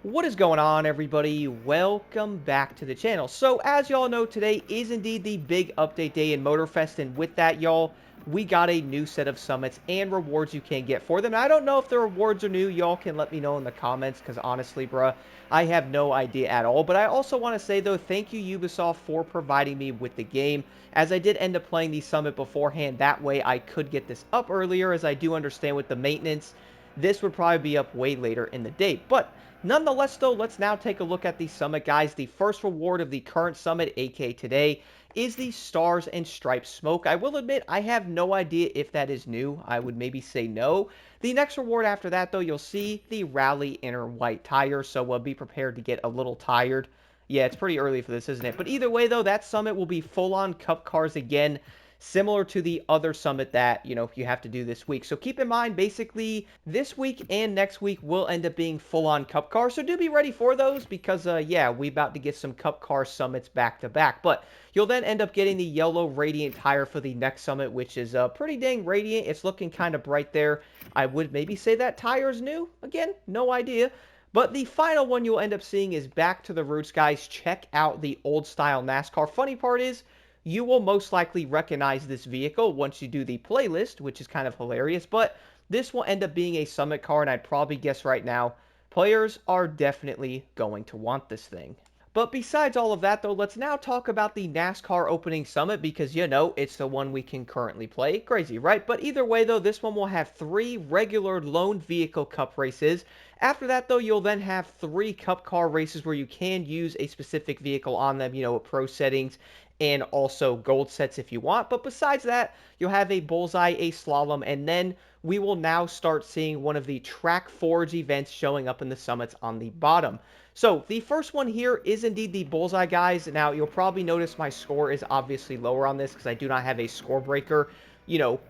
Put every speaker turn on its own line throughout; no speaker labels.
What is going on, everybody? Welcome back to the channel. So as y'all know, today is indeed the big update day in Motorfest, and with that, y'all, we got a new set of summits and rewards you can get for them. Now, I don't know if the rewards are new. Y'all can let me know in the comments, because honestly, bruh, I have no idea at all. But I also want to say, though, thank you, Ubisoft, for providing me with the game, as I did end up playing the summit beforehand. That way, I could get this up earlier, as I do understand with the maintenance, this would probably be up way later in the day. But nonetheless, though, let's now take a look at the summit, guys. The first reward of the current summit, aka today, is the Stars and Stripes smoke. I will admit, I have no idea if that is new. I would maybe say no. The next reward after that, though, you'll see the Rally Inner White Tire, so be prepared to get a little tired. Yeah, it's pretty early for this, isn't it? But either way, though, that summit will be full-on Cup cars again, similar to the other summit that, you have to do this week. So keep in mind, basically, this week and next week will end up being full-on Cup cars. So do be ready for those because, yeah, we about to get some Cup car summits back-to-back. But you'll then end up getting the yellow Radiant tire for the next summit, which is pretty dang radiant. It's looking kind of bright there. I would maybe say that tire is new. Again, no idea. But the final one you'll end up seeing is Back to the Roots, guys. Check out the old-style NASCAR. Funny part is, you will most likely recognize this vehicle once you do the playlist, which is kind of hilarious, but this will end up being a summit car, and I'd probably guess right now, players are definitely going to want this thing. But besides all of that, though, let's now talk about the NASCAR opening summit because, it's the one we can currently play. Crazy, right? But either way, though, this one will have 3 regular lone vehicle cup races. After that, though, you'll then have 3 cup car races where you can use a specific vehicle on them, with pro settings and also gold sets if you want. But besides that, you'll have a Bullseye, a Slalom, and then we will now start seeing one of the Trackforge events showing up in the summits on the bottom. So the first one here is indeed the Bullseye, guys. Now, you'll probably notice my score is obviously lower on this because I do not have a score breaker,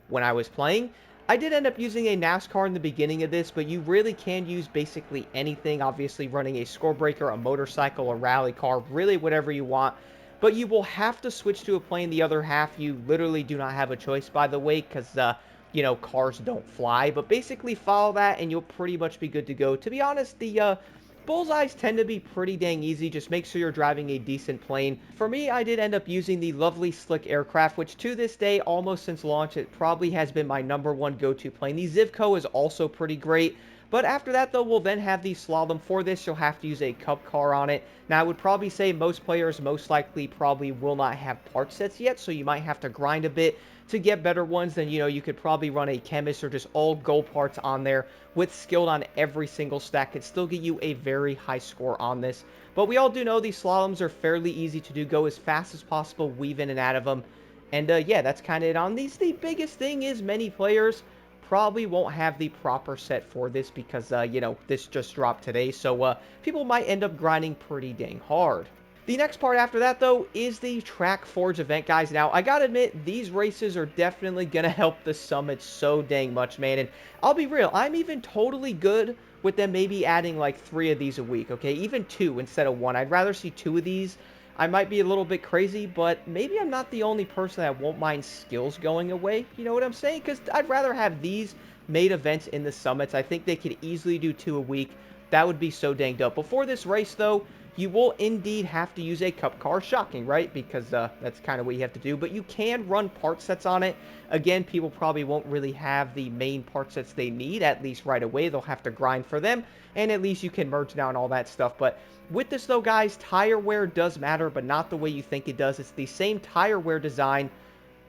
when I was playing. I did end up using a NASCAR in the beginning of this, but you really can use basically anything. Obviously, running a score breaker, a motorcycle, a rally car, really whatever you want. But you will have to switch to a plane the other half. You literally do not have a choice, by the way, because, cars don't fly. But basically follow that, and you'll pretty much be good to go. To be honest, the Bullseyes tend to be pretty dang easy. Just make sure you're driving a decent plane. For me, I did end up using the lovely Slick aircraft, which to this day, almost since launch, it probably has been my #1 go-to plane. The Zivco is also pretty great. But after that, though, we'll then have the Slalom. For this, you'll have to use a cup car on it. Now, I would probably say most players most likely probably will not have part sets yet, so you might have to grind a bit to get better ones. Then, you could probably run a chemist or just all gold parts on there with skilled on every single stack. Could still get you a very high score on this. But we all do know these slaloms are fairly easy to do. Go as fast as possible, weave in and out of them. And, yeah, that's kind of it on these. The biggest thing is many players probably won't have the proper set for this because, this just dropped today. So, people might end up grinding pretty dang hard. The next part after that, though, is the Trackforge event, guys. Now, I gotta admit, these races are definitely gonna help the summit so dang much, man. And I'll be real, I'm even totally good with them maybe adding like 3 of these a week, okay? Even 2 instead of 1. I'd rather see 2 of these. I might be a little bit crazy, but maybe I'm not the only person that won't mind skills going away. You know what I'm saying? Because I'd rather have these made events in the summits. I think they could easily do 2 a week. That would be so dang dope. Before this race, though, you will indeed have to use a cup car. Shocking, right? Because that's kind of what you have to do. But you can run part sets on it. Again, people probably won't really have the main part sets they need, at least right away. They'll have to grind for them. And at least you can merge down all that stuff. But with this, though, guys, tire wear does matter, but not the way you think it does. It's the same tire wear design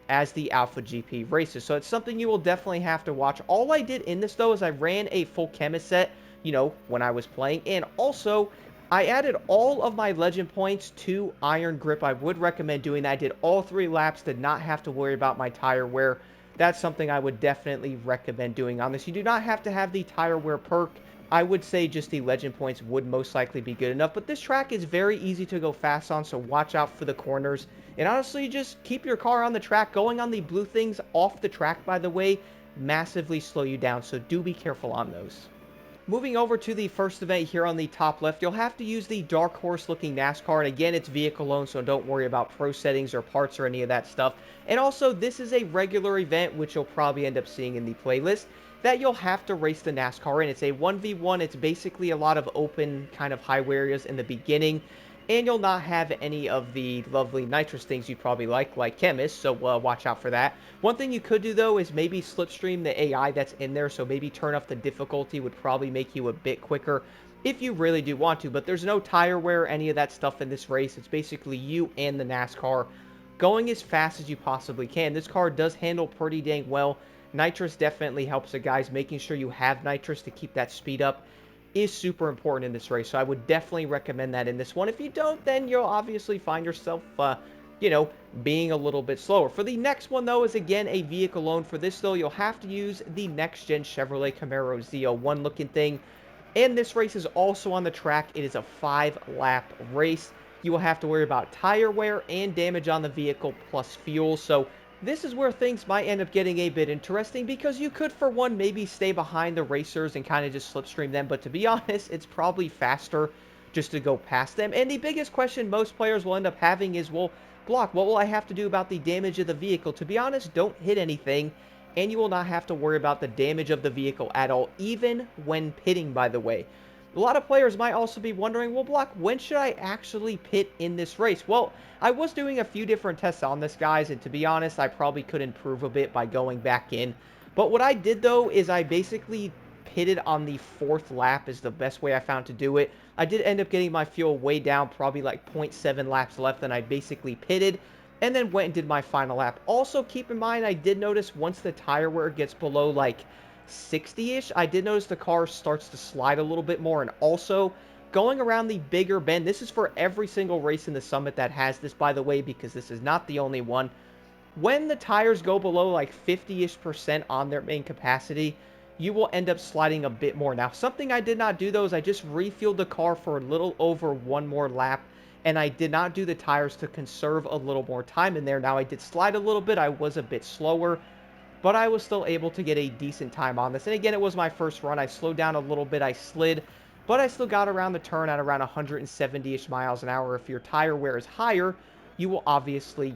as the Alpha GP races. So it's something you will definitely have to watch. All I did in this, though, is I ran a full chemist set, when I was playing. And also, I added all of my legend points to Iron Grip. I would recommend doing that. I did all 3 laps, did not have to worry about my tire wear. That's something I would definitely recommend doing on this. You do not have to have the tire wear perk. I would say just the legend points would most likely be good enough. But this track is very easy to go fast on, so watch out for the corners. And honestly, just keep your car on the track. Going on the blue things off the track, by the way, massively slow you down, so do be careful on those. Moving over to the first event here on the top left, you'll have to use the Dark Horse looking Nascar. And again, it's vehicle owned, so don't worry about pro settings or parts or any of that stuff. And also, this is a regular event, which you'll probably end up seeing in the playlist, that you'll have to race the Nascar in. It's a 1v1. It's basically a lot of open kind of highway areas in the beginning. And you'll not have any of the lovely nitrous things you probably like Chemist, so watch out for that. One thing you could do, though, is maybe slipstream the AI that's in there, so maybe turn up the difficulty would probably make you a bit quicker if you really do want to. But there's no tire wear or any of that stuff in this race. It's basically you and the NASCAR going as fast as you possibly can. This car does handle pretty dang well. Nitrous definitely helps the guys. Making sure you have nitrous to keep that speed up is super important in this race, so I would definitely recommend that in this one. If you don't, then you'll obviously find yourself, being a little bit slower. For the next one, though, is again a vehicle loan. For this, though, you'll have to use the next-gen Chevrolet Camaro Z01 looking thing, and this race is also on the track. It is a 5-lap race. You will have to worry about tire wear and damage on the vehicle plus fuel, so this is where things might end up getting a bit interesting, because you could, for one, maybe stay behind the racers and kind of just slipstream them, but to be honest, it's probably faster just to go past them. And the biggest question most players will end up having is, well, Block, what will I have to do about the damage of the vehicle? To be honest, don't hit anything, and you will not have to worry about the damage of the vehicle at all, even when pitting, by the way. A lot of players might also be wondering, well, Block, when should I actually pit in this race? Well, I was doing a few different tests on this, guys, and to be honest, I probably could improve a bit by going back in. But what I did, though, is I basically pitted on the 4th lap is the best way I found to do it. I did end up getting my fuel way down, probably like 0.7 laps left, and I basically pitted and then went and did my final lap. Also, keep in mind, I did notice once the tire wear gets below like 60-ish, I did notice the car starts to slide a little bit more. And also, going around the bigger bend, this is for every single race in the Summit that has this, by the way, because this is not the only one. When the tires go below like 50-ish% on their main capacity, you will end up sliding a bit more. Now, something I did not do, though, is I just refueled the car for a little over one more lap, and I did not do the tires to conserve a little more time in there. Now, I did slide a little bit. I was a bit slower, but I was still able to get a decent time on this. And again, it was my first run. I slowed down a little bit. I slid, but I still got around the turn at around 170-ish miles an hour. If your tire wear is higher, you will obviously,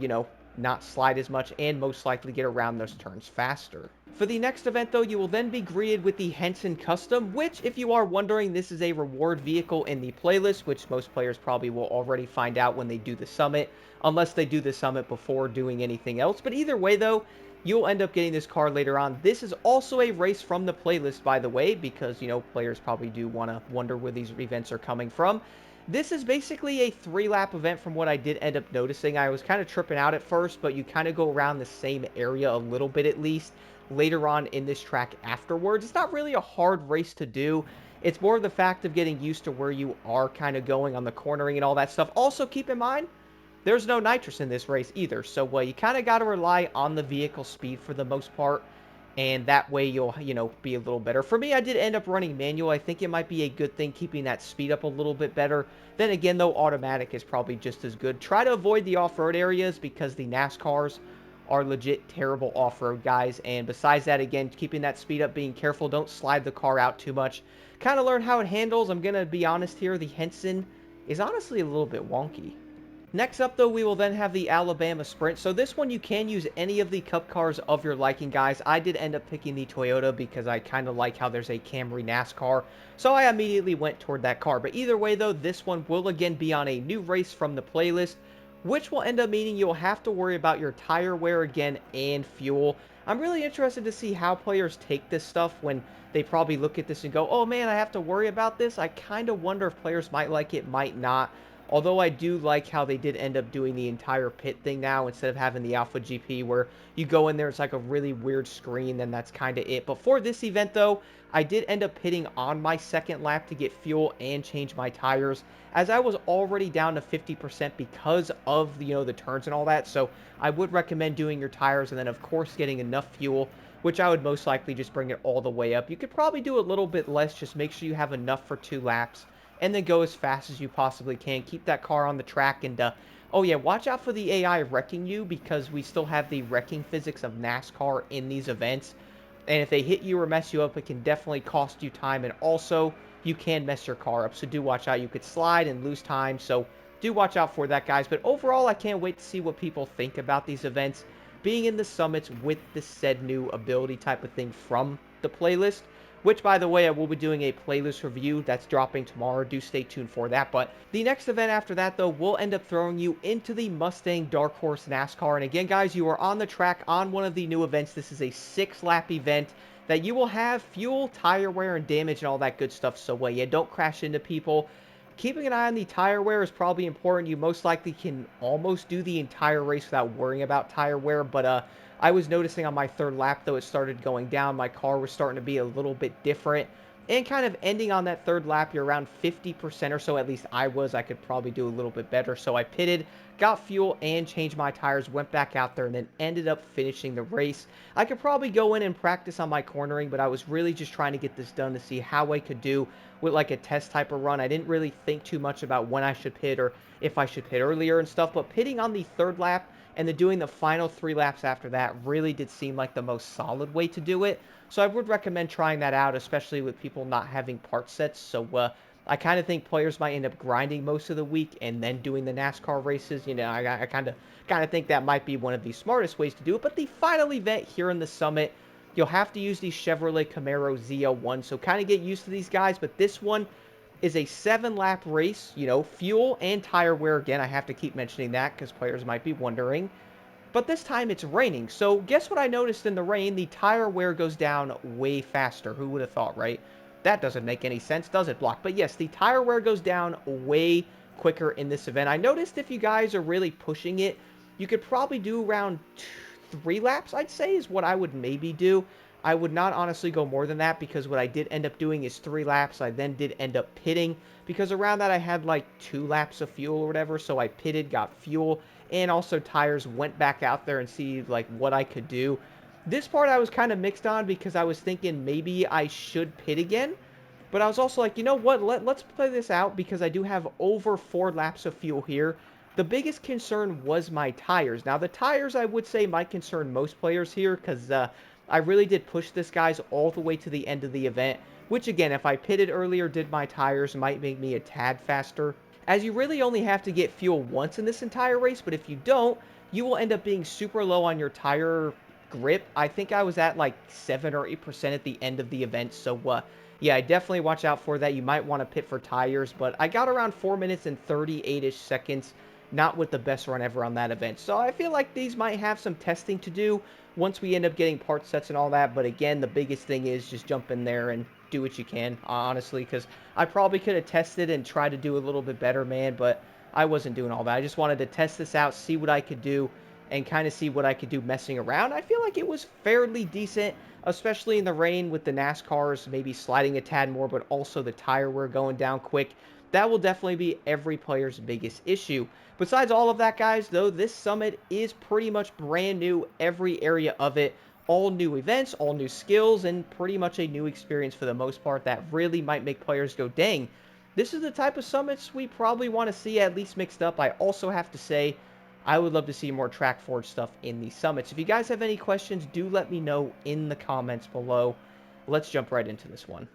not slide as much and most likely get around those turns faster. For the next event, though, you will then be greeted with the Henson Custom, which, if you are wondering, this is a reward vehicle in the playlist, which most players probably will already find out when they do the Summit, unless they do the Summit before doing anything else. But either way, though, you'll end up getting this car later on. This is also a race from the playlist, by the way, because, players probably do want to wonder where these events are coming from. This is basically a 3-lap event from what I did end up noticing. I was kind of tripping out at first, but you kind of go around the same area a little bit at least later on in this track afterwards. It's not really a hard race to do. It's more of the fact of getting used to where you are kind of going on the cornering and all that stuff. Also, keep in mind, there's no nitrous in this race either, so you kind of got to rely on the vehicle speed for the most part, and that way you'll, be a little better. For me, I did end up running manual. I think it might be a good thing keeping that speed up a little bit better. Then again, though, automatic is probably just as good. Try to avoid the off-road areas because the NASCARs are legit terrible off-road, guys. And besides that, again, keeping that speed up, being careful, don't slide the car out too much. Kind of learn how it handles. I'm going to be honest here, the Henson is honestly a little bit wonky. Next up, though, we will then have the Alabama Sprint. So this one, you can use any of the Cup cars of your liking, guys. I did end up picking the Toyota because I kind of like how there's a Camry NASCAR. So I immediately went toward that car. But either way, though, this one will again be on a new race from the playlist, which will end up meaning you'll have to worry about your tire wear again and fuel. I'm really interested to see how players take this stuff when they probably look at this and go, oh man, I have to worry about this. I kind of wonder if players might like it, might not. Although I do like how they did end up doing the entire pit thing now instead of having the Alpha GP where you go in there, it's like a really weird screen, then that's kind of it. But for this event, though, I did end up pitting on my 2nd lap to get fuel and change my tires, as I was already down to 50% because of, the turns and all that. So I would recommend doing your tires and then, of course, getting enough fuel, which I would most likely just bring it all the way up. You could probably do a little bit less, just make sure you have enough for 2 laps. And then go as fast as you possibly can. Keep that car on the track. And, oh yeah, watch out for the AI wrecking you, because we still have the wrecking physics of NASCAR in these events. And if they hit you or mess you up, it can definitely cost you time, and also you can mess your car up. So do watch out. You could slide and lose time. So do watch out for that, guys. But overall, I can't wait to see what people think about these events being in the summits with the said new ability type of thing from the playlist. Which, by the way, I will be doing a playlist review that's dropping tomorrow. Do stay tuned for that. But the next event after that, though, will end up throwing you into the Mustang Dark Horse NASCAR. And again, guys, you are on the track on one of the new events. This is a 6-lap event that you will have fuel, tire wear, and damage and all that good stuff. So, yeah, don't crash into people. Keeping an eye on the tire wear is probably important. You most likely can almost do the entire race without worrying about tire wear. But, I was noticing on my 3rd lap, though, it started going down. My car was starting to be a little bit different. And kind of ending on that 3rd lap, you're around 50% or so. At least I was. I could probably do a little bit better. So I pitted, got fuel, and changed my tires, went back out there, and then ended up finishing the race. I could probably go in and practice on my cornering, but I was really just trying to get this done to see how I could do with like a test type of run. I didn't really think too much about when I should pit or if I should pit earlier and stuff. But pitting on the 3rd lap, and then doing the final 3 laps after that really did seem like the most solid way to do it. So I would recommend trying that out, especially with people not having part sets. So I kind of think players might end up grinding most of the week and then doing the NASCAR races. You know, I kind of think that might be one of the smartest ways to do it. But the final event here in the summit, you'll have to use the Chevrolet Camaro ZL1. So kind of get used to these guys. But this one is a 7-lap race, you know, fuel and tire wear. Again, I have to keep mentioning that because players might be wondering. But this time it's raining. So guess what I noticed in the rain? The tire wear goes down way faster. Who would have thought, right? That doesn't make any sense, does it, Block? But yes, the tire wear goes down way quicker in this event. I noticed if you guys are really pushing it, you could probably do around 3 laps, I'd say, is what I would maybe do. I would not honestly go more than that because what I did end up doing is 3 laps. I then did end up pitting because around that I had like 2 laps of fuel or whatever. So I pitted, got fuel, and also tires, went back out there and see like what I could do. This part I was kind of mixed on because I was thinking maybe I should pit again. But I was also like, you know what, let's play this out because I do have over 4 laps of fuel here. The biggest concern was my tires. Now, the tires, I would say, might concern most players here because I really did push this, guys, all the way to the end of the event, which, again, if I pitted earlier, did my tires, might make me a tad faster, as you really only have to get fuel once in this entire race, but if you don't, you will end up being super low on your tire grip. I think I was at like 7 or 8% at the end of the event, so yeah, definitely watch out for that. You might want to pit for tires, but I got around 4 minutes and 38-ish seconds, not with the best run ever on that event. So I feel like these might have some testing to do once we end up getting part sets and all that. But again, the biggest thing is just jump in there and do what you can, honestly, because I probably could have tested and tried to do a little bit better, man, but I wasn't doing all that. I just wanted to test this out, see what I could do, and kind of see what I could do messing around. I feel like it was fairly decent, especially in the rain with the NASCARs maybe sliding a tad more, but also the tire wear going down quick. That will definitely be every player's biggest issue. Besides all of that, guys, though, this summit is pretty much brand new, every area of it. All new events, all new skills, and pretty much a new experience for the most part that really might make players go, dang, this is the type of summits we probably want to see at least mixed up. I also have to say, I would love to see more Trackforge stuff in these summits. If you guys have any questions, do let me know in the comments below. Let's jump right into this one.